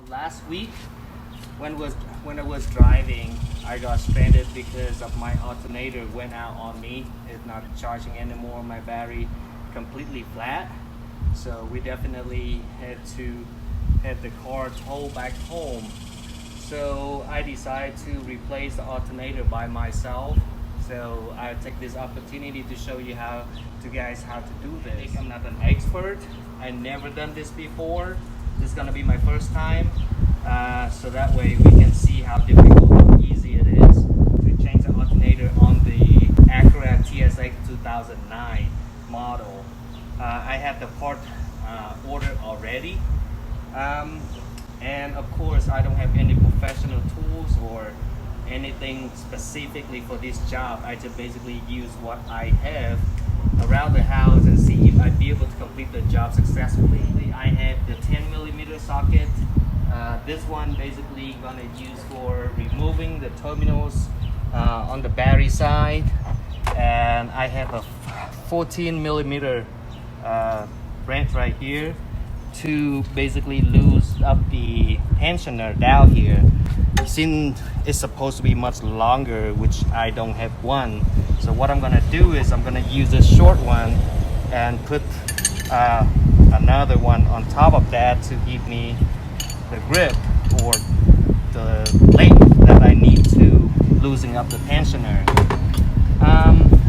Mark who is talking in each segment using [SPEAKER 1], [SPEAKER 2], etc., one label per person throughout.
[SPEAKER 1] last week when I was driving, I got stranded because of my alternator went out on me. It's not charging anymore. My battery completely flat. So we definitely had to have the car towed back home. So I decided to replace the alternator by myself. So I take this opportunity to show you how to do this. I'm not an expert. I never done this before. This is gonna be my first time. So that way we can see how difficult, how easy it is to change the alternator on the Acura TSX 2009 model. I have the part ordered already. And of course I don't have any professional tools or anything specifically for this job. I just basically use what I have around the house and see if I'd be able to complete the job successfully. I have the 10mm socket. This one basically gonna use for removing the terminals on the battery side, and I have a 14mm wrench right here to basically loosen up the tensioner down here. Since it's supposed to be much longer, which I don't have one, so what I'm gonna do is I'm gonna use this short one and put another one on top of that to give me the grip or the length that I need to loosen up the tensioner.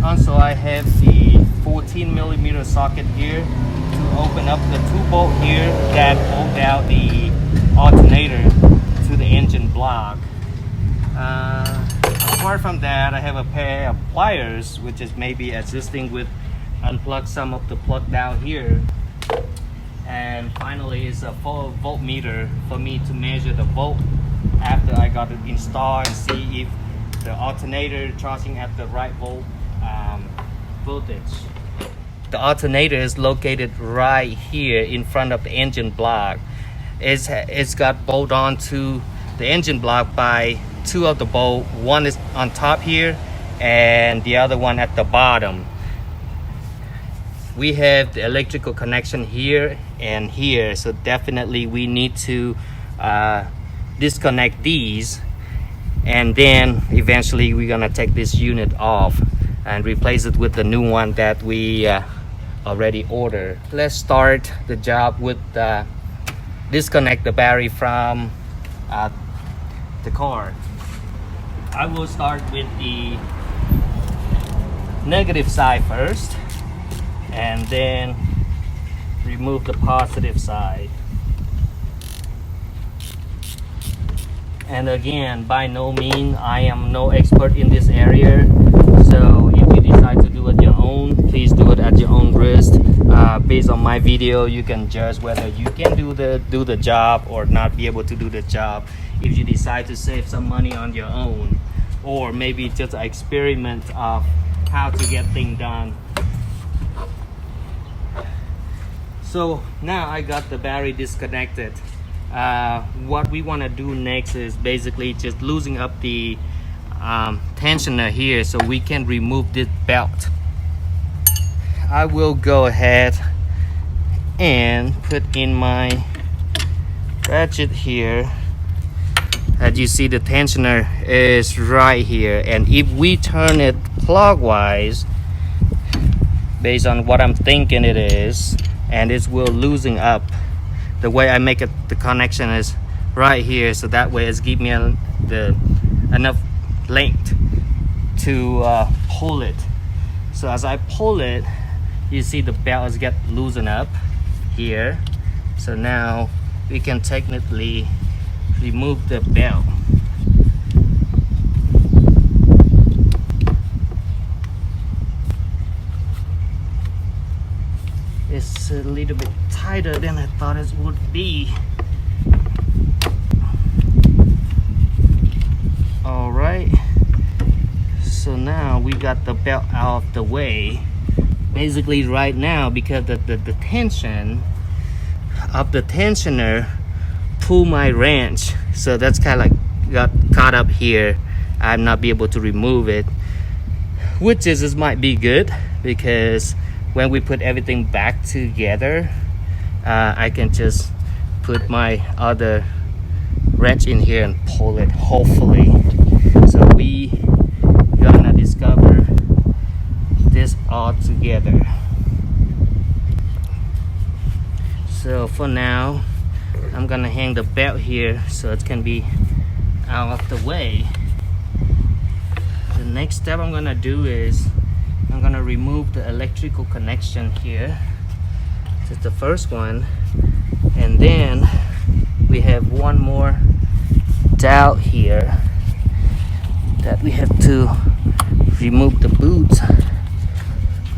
[SPEAKER 1] Also I have the 14mm socket here to open up the 2-bolt here that hold down the alternator to the engine block. Apart from that, I have a pair of pliers which is maybe assisting with unplug some of the plug down here. And finally is a 4-voltmeter for me to measure the volt after I got it installed and see if the alternator charging at the right voltage. The alternator is located right here in front of the engine block. It's got bolt on to the engine block by 2 of the bolt. One is on top here and the other one at the bottom. We have the electrical connection here and here, so definitely we need to disconnect these, and then eventually we're gonna take this unit off and replace it with the new one that we already ordered. Let's start the job with disconnect the battery from the car. I will start with the negative side first and then remove the positive side. And again, by no means I am no expert in this area, so if you decide to do it your own, please do it at your own risk. Based on my video, you can judge whether you can do the job or not be able to do the job. If you decide to save some money on your own, or maybe just an experiment of how to get things done. So now I got the battery disconnected. What we want to do next is basically just loosening up the tensioner here so we can remove this belt. I will go ahead and put in my ratchet here. As you see, the tensioner is right here, and if we turn it clockwise based on what I'm thinking it is, and it will loosen up. The way I make it, the connection is right here, so that way it's give me enough length to pull it. So as I pull it, you see the belt is get loosened up here. So now we can technically remove the belt. It's a little bit tighter than I thought it would be. All right, so now we got the belt out of the way. Basically right now, because the tension of the tensioner pull my wrench, so that's kind of like got caught up here. I'm not be able to remove it, which is might be good, because when we put everything back together, I can just put my other wrench in here and pull it, hopefully. So we gonna discover this all together. So for now, I'm gonna hang the belt here so it can be out of the way. The next step I'm gonna do is I'm gonna remove the electrical connection here. This is the first one, and then we have one more dowel here that we have to remove the boots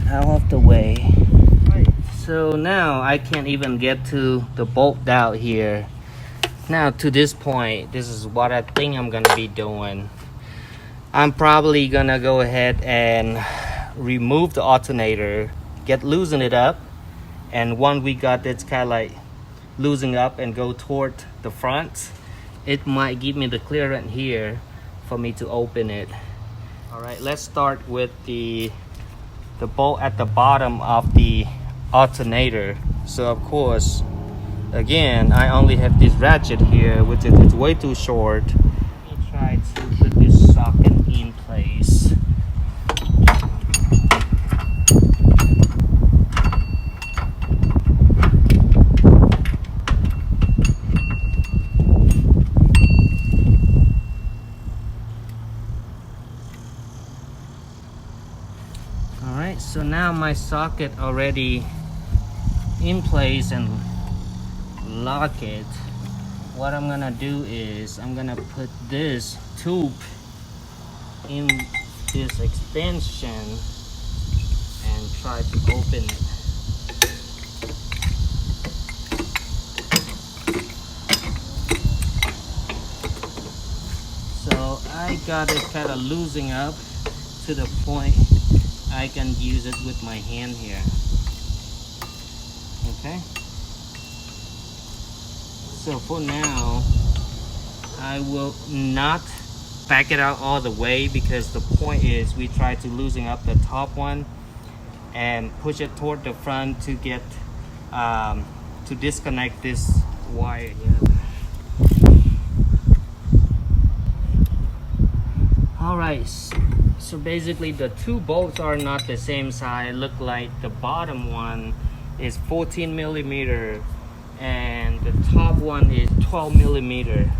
[SPEAKER 1] out of the way. So now I can't even get to the bolt dowel here. Now to this point, this is what I think I'm gonna be doing. I'm probably gonna go ahead and remove the alternator, loosen it up, and once we got it kind of like loosen up and go toward the front, it might give me the clearance here for me to open it. All right, let's start with the bolt at the bottom of the alternator. So of course, again, I only have this ratchet here, which is way too short. Let me try to put this socket in place. Alright, so now my socket already in place and lock it. What I'm gonna do is I'm gonna put this tube in this extension and try to open it. So I got it kind of loosening up to the point I can use it with my hand here. Okay. So for now, I will not back it out all the way, because the point is we try to loosen up the top one and push it toward the front to get to disconnect this wire here. All right. So basically the two bolts are not the same size. Look like the bottom one is 14 millimeter and the top one is 12 millimeter.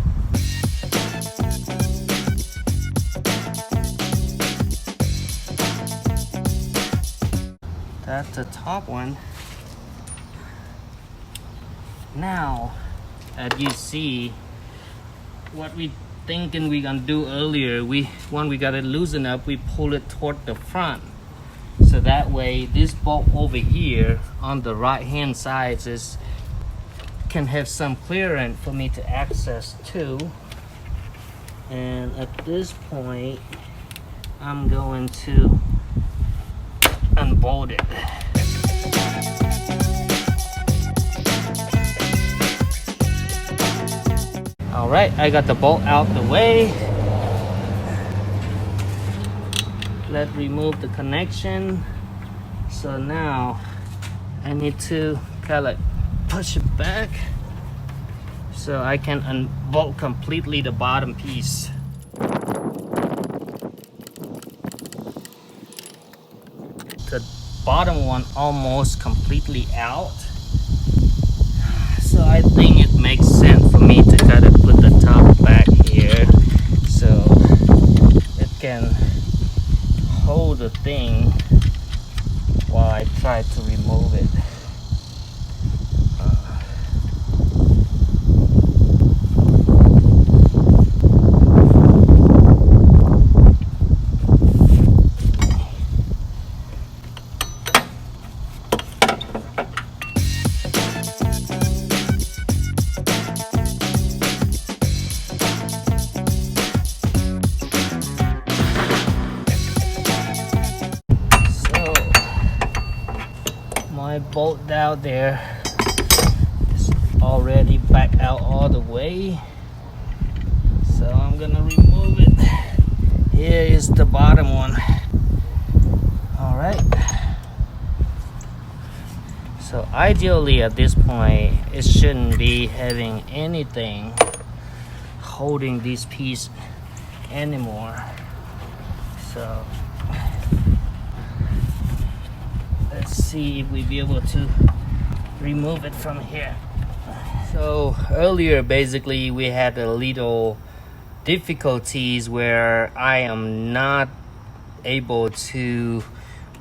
[SPEAKER 1] That's the top one. Now, as you see, what we thinking we gonna do earlier, when we got it loosened up, we pull it toward the front, so that way this bolt over here on the right hand side can have some clearance for me to access to. And at this point, I'm going to unbolt it. Alright, I got the bolt out the way. Let's remove the connection. So now I need to kind of push it back so I can unbolt completely the bottom piece. The bottom one almost completely out. So I think it makes sense for me to kind of put the top back here so it can hold the thing while I try to remove it. My bolt down there is already back out all the way, so I'm gonna remove it. Here is the bottom one. All right, so ideally at this point it shouldn't be having anything holding this piece anymore. So let's see if we'll be able to remove it from here. So earlier basically we had a little difficulties where I am not able to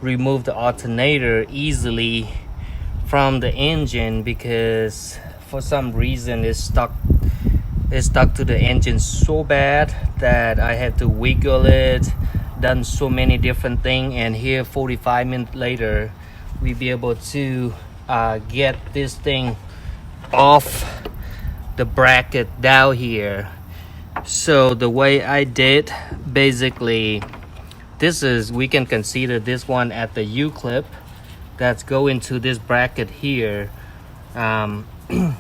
[SPEAKER 1] remove the alternator easily from the engine because for some reason it's stuck to the engine so bad that I had to wiggle it, done so many different things, and here 45 minutes later we be able to get this thing off the bracket down here. So the way I did, basically this is, we can consider this one at the U-clip that's going to this bracket here.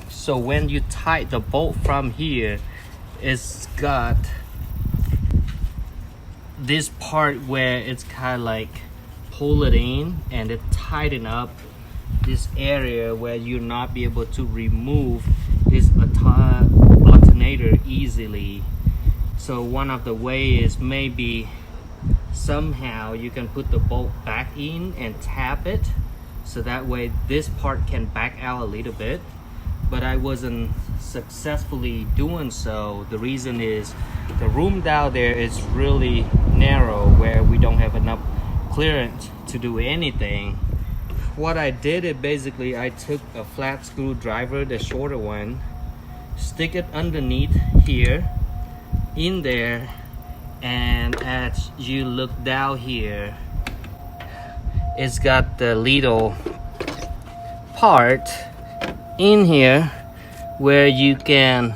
[SPEAKER 1] So when you tighten the bolt from here, it's got this part where it's kind of like pull it in and it tighten up this area where you'll not be able to remove this alternator easily. So one of the ways is maybe somehow you can put the bolt back in and tap it, so that way this part can back out a little bit, but I wasn't successfully doing so. The reason is the room down there is really narrow where we don't have enough clearance to do anything. What I did is basically I took a flat screwdriver, the shorter one, stick it underneath here in there, and as you look down here, it's got the little part in here where you can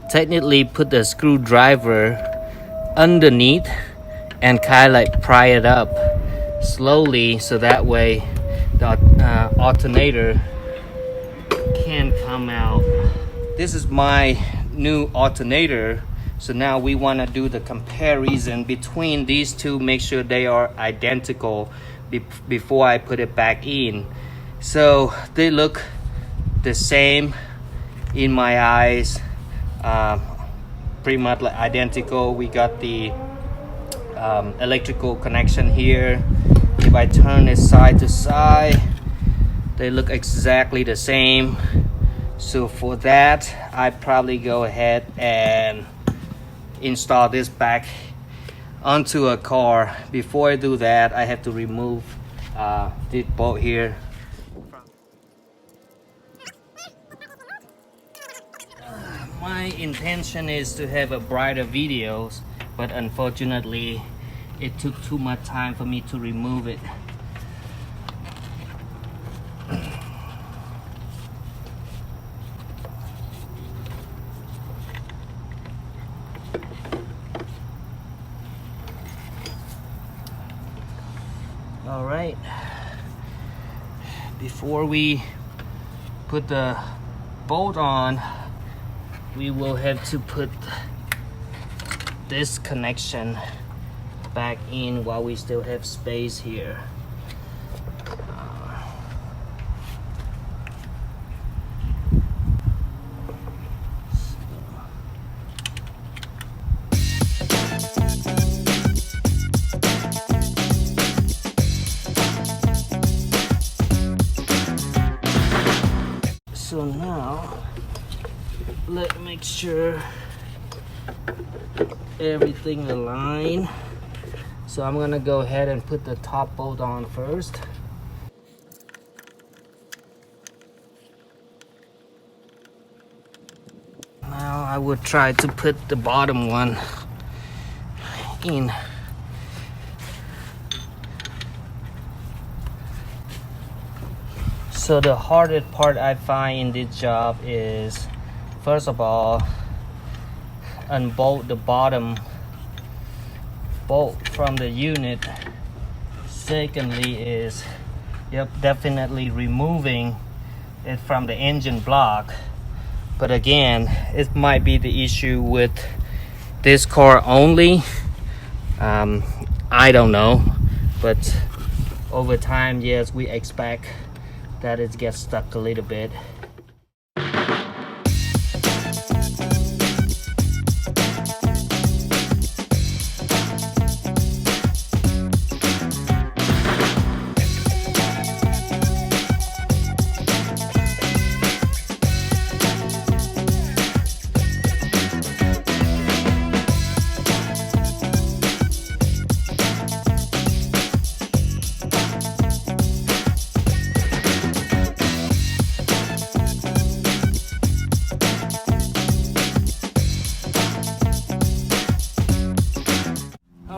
[SPEAKER 1] technically put the screwdriver underneath and kind of like pry it up slowly, so that way the alternator can come out. This is my new alternator. So now we want to do the comparison between these two, make sure they are identical before I put it back in. So they look the same in my eyes, pretty much like identical. We got the electrical connection here. If I turn it side to side, they look exactly the same. So for that, I probably go ahead and install this back onto a car. Before I do that, I have to remove this bolt here. My intention is to have a brighter videos, but unfortunately it took too much time for me to remove it. All right, before we put the bolt on, we will have to put this connection back in while we still have space here. So now let's make sure everything align. So I'm gonna go ahead and put the top bolt on first. Now I would try to put the bottom one in. So the hardest part I find in this job is, first of all, unbolt the bottom bolt from the unit. Secondly is, definitely removing it from the engine block. But again, it might be the issue with this car only. I don't know, but over time, yes, we expect that it gets stuck a little bit.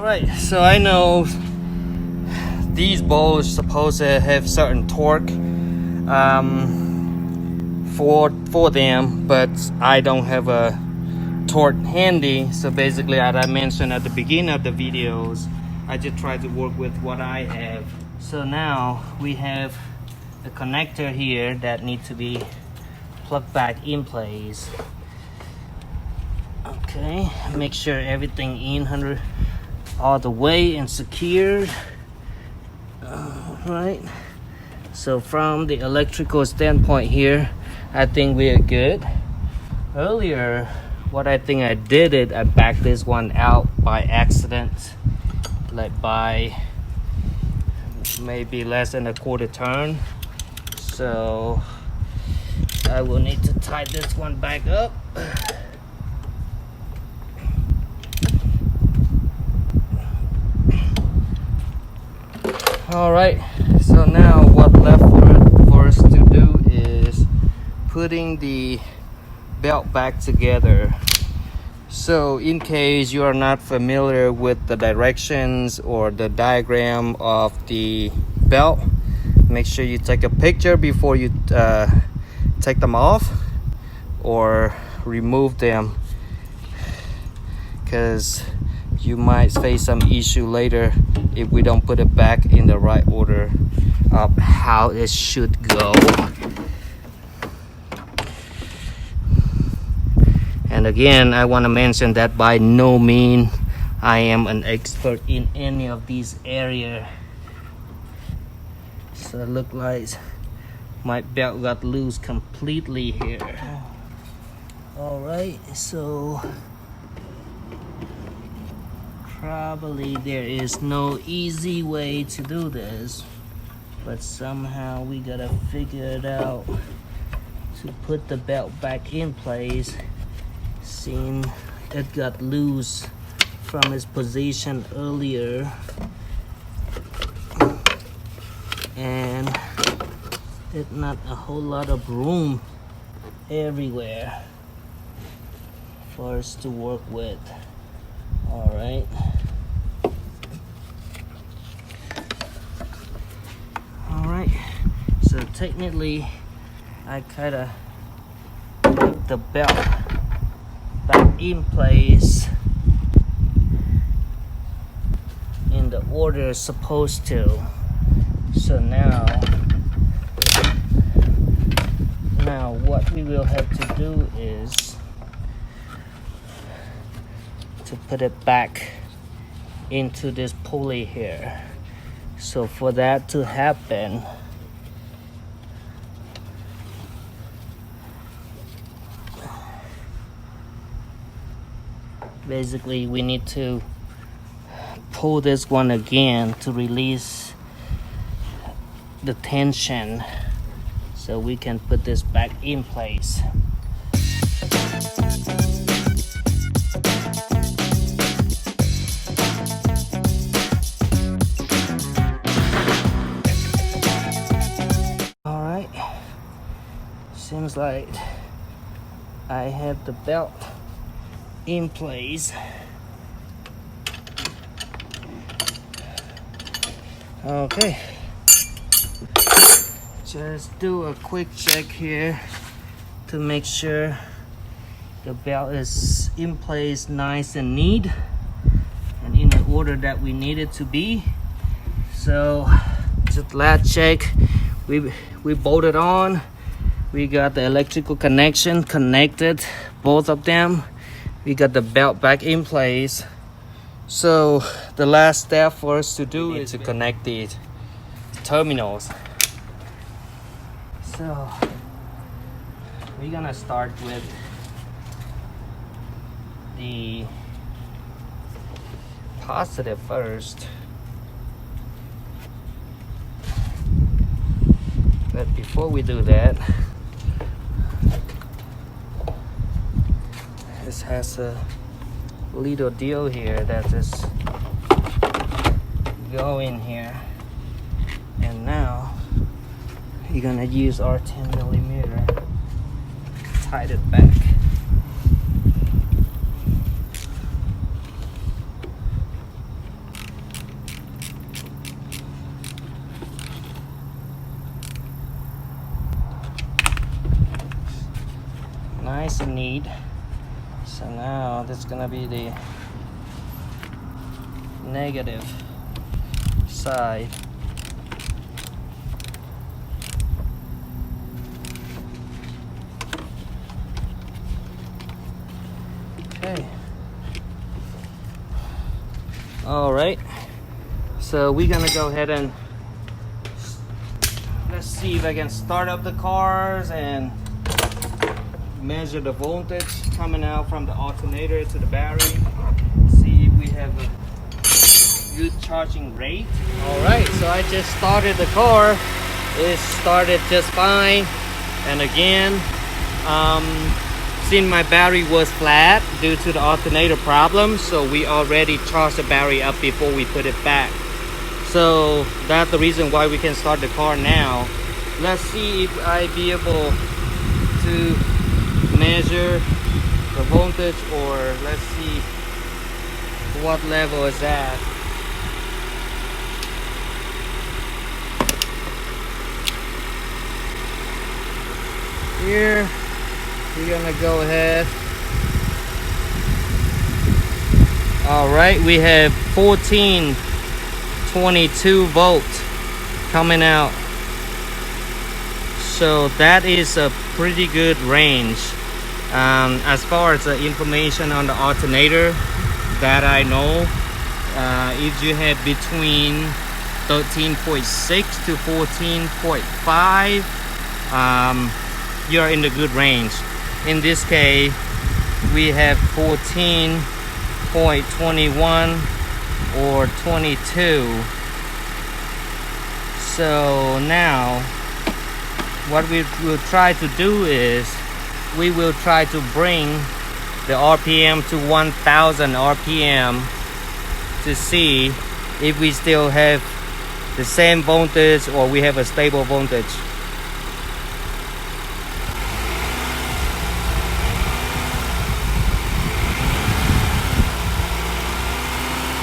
[SPEAKER 1] Alright, so I know these bolts supposed to have certain torque for them, but I don't have a torque handy. So basically, as I mentioned at the beginning of the videos, I just try to work with what I have. So now we have a connector here that needs to be plugged back in place. Okay, make sure everything in under all the way and secured. Right, so from the electrical standpoint here, I think we are good. Earlier, what I think I did it, I backed this one out by accident, like by maybe less than a quarter turn. So I will need to tie this one back up. All right, so now what left for us to do is putting the belt back together. So in case you are not familiar with the directions or the diagram of the belt, make sure you take a picture before you take them off or remove them, because you might face some issue later if we don't put it back in the right order of how it should go. And again, I want to mention that by no means I am an expert in any of these areas. So it looks like my belt got loose completely here. All right, so probably there is no easy way to do this, but somehow we gotta figure it out to put the belt back in place, seeing it got loose from its position earlier, and it's not a whole lot of room everywhere for us to work with. All right. All right. So technically, I kind of put the belt back in place in the order it's supposed to. So now what we will have to do is to put it back into this pulley here. So for that to happen, basically we need to pull this one again to release the tension so we can put this back in place. Seems like I have the belt in place. Okay, just do a quick check here to make sure the belt is in place nice and neat and in the order that we need it to be. So just last check, we bolted on. We got the electrical connection connected, both of them. We got the belt back in place. So the last step for us to do is to connect the terminals. So we're gonna start with the positive first. But before we do that, this has a little deal here that just go in here, and now you're gonna use our 10mm to tie it back. wants a need. So now that's gonna be the negative side. Okay. All right. So we're gonna go ahead and let's see if I can start up the cars and measure the voltage coming out from the alternator to the battery. See if we have a good charging rate. All right, so I just started the car. It started just fine. And again, since my battery was flat due to the alternator problem, so we already charged the battery up before we put it back. So that's the reason why we can start the car now. Let's see if I be able to measure the voltage, or let's see what level is that. Here we're gonna go ahead. All right, we have 1422 volts coming out, so that is a pretty good range. As far as the information on the alternator that I know, if you have between 13.6 to 14.5, you're in the good range. In this case, we have 14.21 or 22. So now what we will try to do is we will try to bring the RPM to 1000 RPM to see if we still have the same voltage or we have a stable voltage.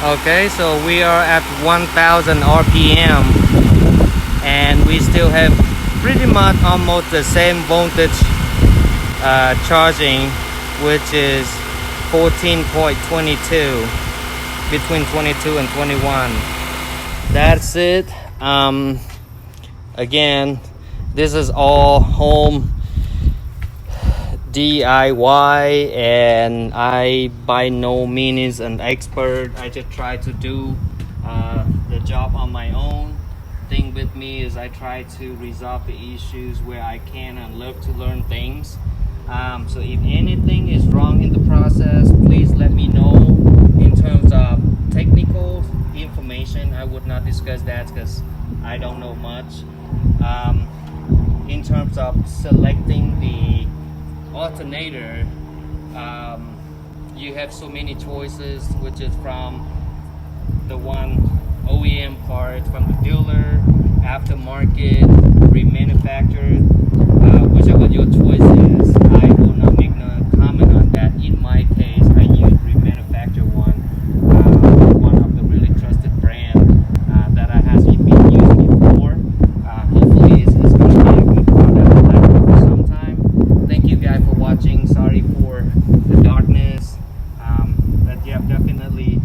[SPEAKER 1] Okay, so we are at 1000 RPM and we still have pretty much almost the same voltage charging, which is 14.22, between 22 and 21. That's it. Again, this is all home DIY, and I by no means an expert. I just try to do the job on my own. Thing with me is I try to resolve the issues where I can and love to learn things. So if anything is wrong in the process, please let me know. In terms of technical information, I would not discuss that because I don't know much. In terms of selecting the alternator, you have so many choices, which is from the one OEM part, from the dealer, aftermarket, remanufactured, whichever your choice is. I will not make no comment on that. In my case, I use remanufactured one of the really trusted brand that I have been using before. Hopefully it's going to be a good product for some time. Thank you guys for watching. Sorry for the darkness, but yeah, definitely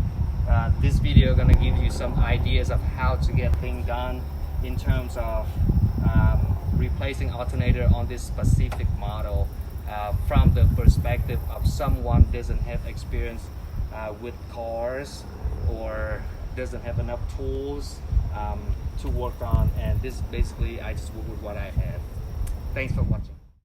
[SPEAKER 1] this video gonna give you some ideas of how to get things done in terms of replacing alternator on this specific model from the perspective of someone doesn't have experience with cars or doesn't have enough tools to work on. And this basically I just work with what I have. Thanks for watching.